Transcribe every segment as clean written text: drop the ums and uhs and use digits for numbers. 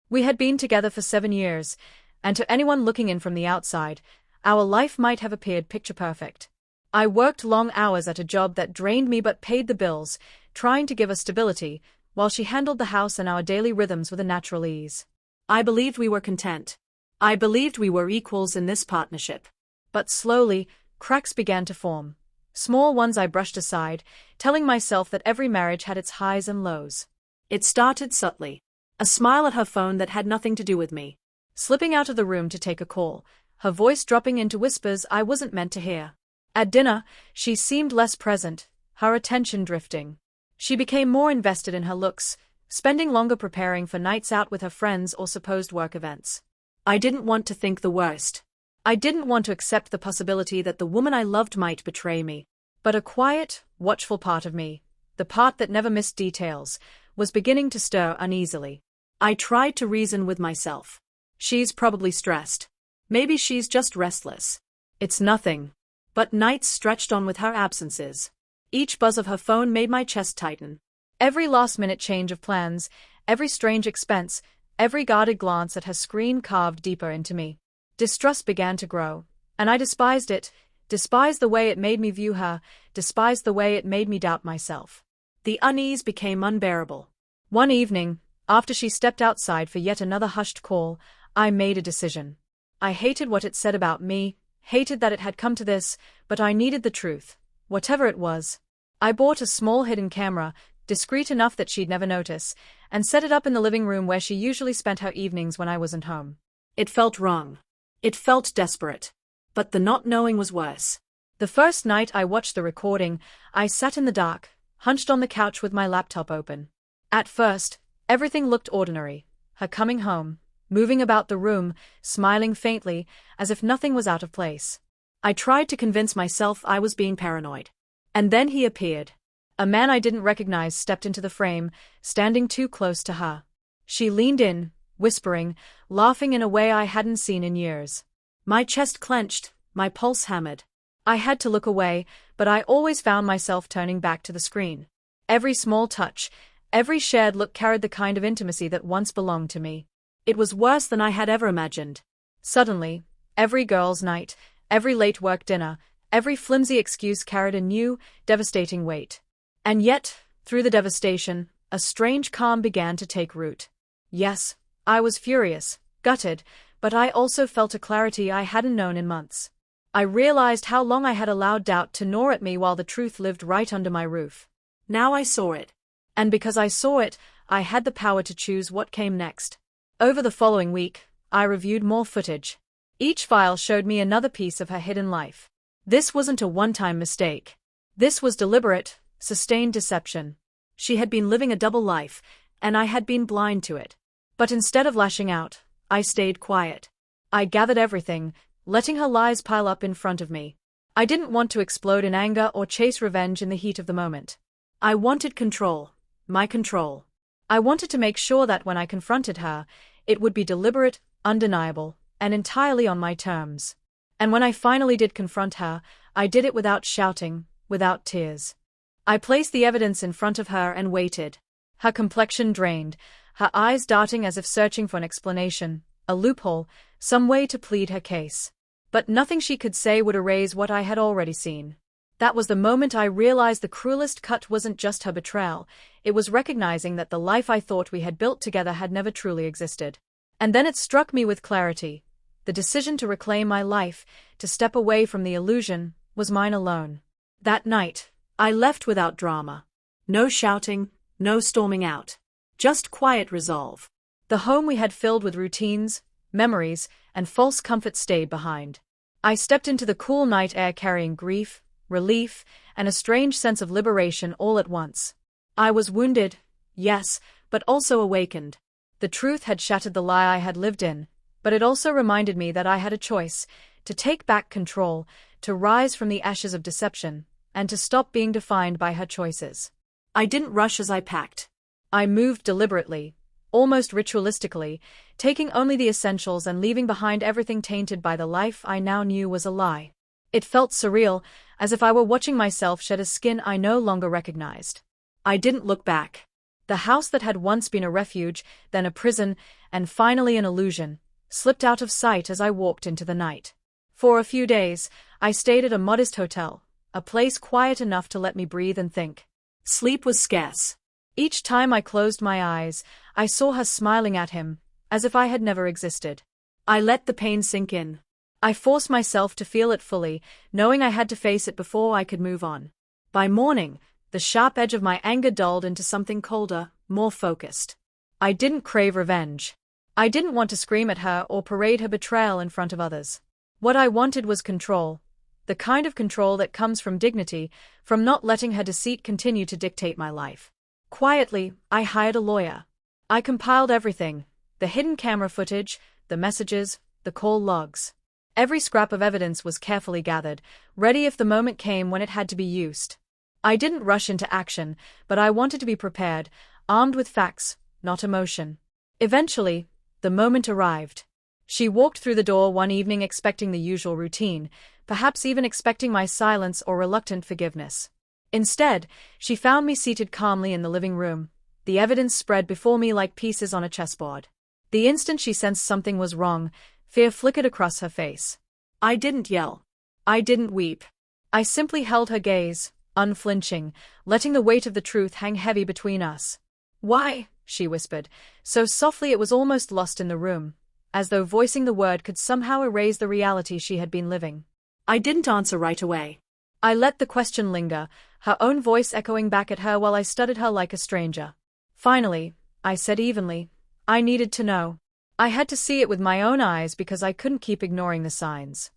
We had been together for 7 years, and to anyone looking in from the outside, our life might have appeared picture-perfect. I worked long hours at a job that drained me but paid the bills, trying to give us stability, while she handled the house and our daily rhythms with a natural ease. I believed we were content. I believed we were equals in this partnership. But slowly, cracks began to form. Small ones I brushed aside, telling myself that every marriage had its highs and lows. It started subtly. A smile at her phone that had nothing to do with me. Slipping out of the room to take a call, her voice dropping into whispers I wasn't meant to hear. At dinner, she seemed less present, her attention drifting. She became more invested in her looks, spending longer preparing for nights out with her friends or supposed work events. I didn't want to think the worst. I didn't want to accept the possibility that the woman I loved might betray me. But a quiet, watchful part of me, the part that never missed details, was beginning to stir uneasily. I tried to reason with myself. She's probably stressed. Maybe she's just restless. It's nothing. But nights stretched on with her absences. Each buzz of her phone made my chest tighten. Every last-minute change of plans, every strange expense, every guarded glance at her screen carved deeper into me. Distrust began to grow, and I despised it, despised the way it made me view her, despised the way it made me doubt myself. The unease became unbearable. One evening, after she stepped outside for yet another hushed call, I made a decision. I hated what it said about me, hated that it had come to this, but I needed the truth, whatever it was. I bought a small hidden camera, discreet enough that she'd never notice, and set it up in the living room where she usually spent her evenings when I wasn't home. It felt wrong. It felt desperate. But the not knowing was worse. The first night I watched the recording, I sat in the dark, hunched on the couch with my laptop open. At first, everything looked ordinary. Her coming home, moving about the room, smiling faintly, as if nothing was out of place. I tried to convince myself I was being paranoid. And then he appeared. A man I didn't recognize stepped into the frame, standing too close to her. She leaned in, whispering, laughing in a way I hadn't seen in years. My chest clenched, my pulse hammered. I had to look away, but I always found myself turning back to the screen. Every small touch, every shared look carried the kind of intimacy that once belonged to me. It was worse than I had ever imagined. Suddenly, every girls' night, every late work dinner, every flimsy excuse carried a new, devastating weight. And yet, through the devastation, a strange calm began to take root. Yes, I was furious, gutted, but I also felt a clarity I hadn't known in months. I realized how long I had allowed doubt to gnaw at me while the truth lived right under my roof. Now I saw it. And because I saw it, I had the power to choose what came next. Over the following week, I reviewed more footage. Each file showed me another piece of her hidden life. This wasn't a one-time mistake. This was deliberate, sustained deception. She had been living a double life, and I had been blind to it. But instead of lashing out, I stayed quiet. I gathered everything, letting her lies pile up in front of me. I didn't want to explode in anger or chase revenge in the heat of the moment. I wanted control, my control. I wanted to make sure that when I confronted her, it would be deliberate, undeniable, and entirely on my terms. And when I finally did confront her, I did it without shouting, without tears. I placed the evidence in front of her and waited. Her complexion drained, her eyes darting as if searching for an explanation, a loophole, some way to plead her case. But nothing she could say would erase what I had already seen. That was the moment I realized the cruelest cut wasn't just her betrayal, it was recognizing that the life I thought we had built together had never truly existed. And then it struck me with clarity. The decision to reclaim my life, to step away from the illusion, was mine alone. That night, I left without drama. No shouting, no storming out. Just quiet resolve. The home we had filled with routines, memories, and false comfort stayed behind. I stepped into the cool night air carrying grief, relief, and a strange sense of liberation all at once. I was wounded, yes, but also awakened. The truth had shattered the lie I had lived in, but it also reminded me that I had a choice, to take back control, to rise from the ashes of deception, and to stop being defined by her choices. I didn't rush as I packed. I moved deliberately, almost ritualistically, taking only the essentials and leaving behind everything tainted by the life I now knew was a lie. It felt surreal, as if I were watching myself shed a skin I no longer recognized. I didn't look back. The house that had once been a refuge, then a prison, and finally an illusion, slipped out of sight as I walked into the night. For a few days, I stayed at a modest hotel, a place quiet enough to let me breathe and think. Sleep was scarce. Each time I closed my eyes, I saw her smiling at him, as if I had never existed. I let the pain sink in. I forced myself to feel it fully, knowing I had to face it before I could move on. By morning, the sharp edge of my anger dulled into something colder, more focused. I didn't crave revenge. I didn't want to scream at her or parade her betrayal in front of others. What I wanted was control. The kind of control that comes from dignity, from not letting her deceit continue to dictate my life. Quietly, I hired a lawyer. I compiled everything: the hidden camera footage, the messages, the call logs. Every scrap of evidence was carefully gathered, ready if the moment came when it had to be used. I didn't rush into action, but I wanted to be prepared, armed with facts, not emotion. Eventually, the moment arrived. She walked through the door one evening expecting the usual routine, perhaps even expecting my silence or reluctant forgiveness. Instead, she found me seated calmly in the living room, the evidence spread before me like pieces on a chessboard. The instant she sensed something was wrong, fear flickered across her face. I didn't yell. I didn't weep. I simply held her gaze, unflinching, letting the weight of the truth hang heavy between us. "Why?" she whispered, so softly it was almost lost in the room, as though voicing the word could somehow erase the reality she had been living. I didn't answer right away. I let the question linger, her own voice echoing back at her while I studied her like a stranger. Finally, I said evenly, "I needed to know." I had to see it with my own eyes because I couldn't keep ignoring the signs.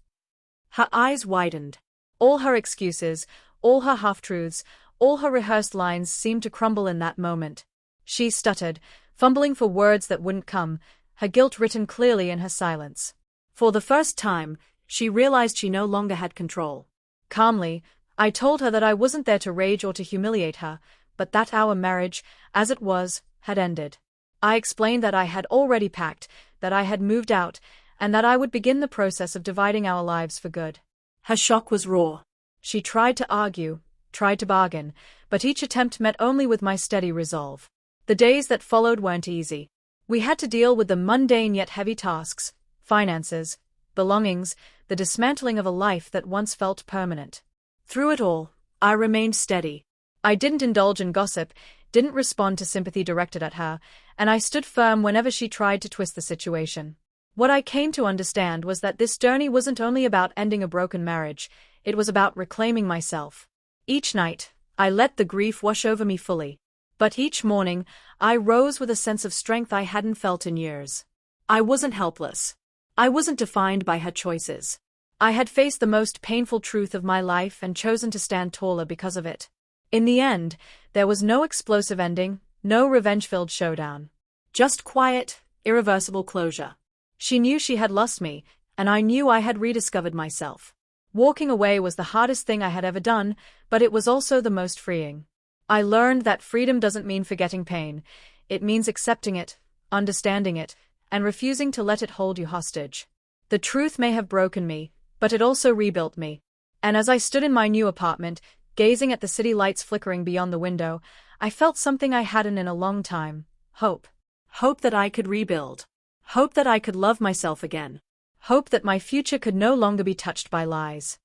Her eyes widened. All her excuses, all her half-truths, all her rehearsed lines seemed to crumble in that moment. She stuttered, fumbling for words that wouldn't come, her guilt written clearly in her silence. For the first time, she realized she no longer had control. Calmly, I told her that I wasn't there to rage or to humiliate her, but that our marriage, as it was, had ended. I explained that I had already packed, that I had moved out, and that I would begin the process of dividing our lives for good. Her shock was raw. She tried to argue, tried to bargain, but each attempt met only with my steady resolve. The days that followed weren't easy. We had to deal with the mundane yet heavy tasks: finances, belongings, the dismantling of a life that once felt permanent. Through it all, I remained steady. I didn't indulge in gossip, didn't respond to sympathy directed at her, and I stood firm whenever she tried to twist the situation. What I came to understand was that this journey wasn't only about ending a broken marriage, it was about reclaiming myself. Each night, I let the grief wash over me fully. But each morning, I rose with a sense of strength I hadn't felt in years. I wasn't helpless. I wasn't defined by her choices. I had faced the most painful truth of my life and chosen to stand taller because of it. In the end, there was no explosive ending, no revenge-filled showdown. Just quiet, irreversible closure. She knew she had lost me, and I knew I had rediscovered myself. Walking away was the hardest thing I had ever done, but it was also the most freeing. I learned that freedom doesn't mean forgetting pain. It means accepting it, understanding it, and refusing to let it hold you hostage. The truth may have broken me, but it also rebuilt me. And as I stood in my new apartment, gazing at the city lights flickering beyond the window, I felt something I hadn't in a long time: hope. Hope that I could rebuild. Hope that I could love myself again. Hope that my future could no longer be touched by lies.